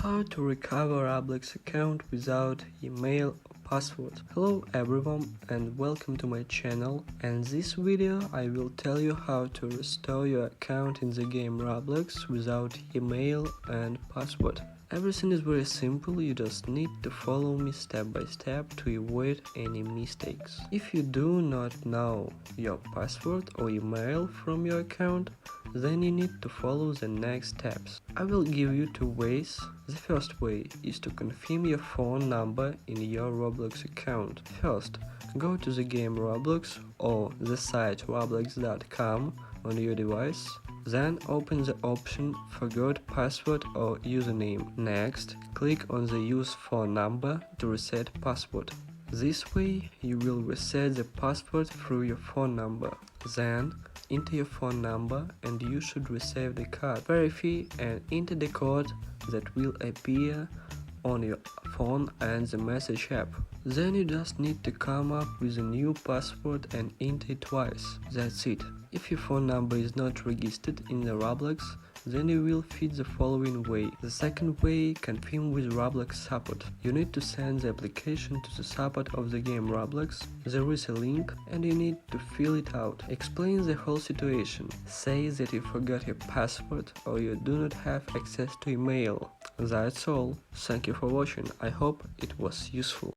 How to recover Roblox account without email or password. Hello everyone and welcome to my channel, and in this video I will tell you how to restore your account in the game Roblox without email and password. Everything is very simple, you just need to follow me step by step to avoid any mistakes. If you do not know your password or email from your account, then you need to follow the next steps. I will give you two ways. The first way is to confirm your phone number in your Roblox account. First, go to the game Roblox or the site roblox.com on your device. Then open the option Forgot Password or Username. Next, click on the Use Phone Number to reset password. This way, you will reset the password through your phone number. Then, enter your phone number and you should receive the code. Verify and enter the code that will appear on your phone and the message app. Then you just need to come up with a new password and enter it twice. That's it. If your phone number is not registered in the Roblox, then you will fit the following way. The second way, confirm with Roblox support. You need to send the application to the support of the game Roblox. There is a link and you need to fill it out. Explain the whole situation. Say that you forgot your password or you do not have access to email. That's all. Thank you for watching. I hope it was useful.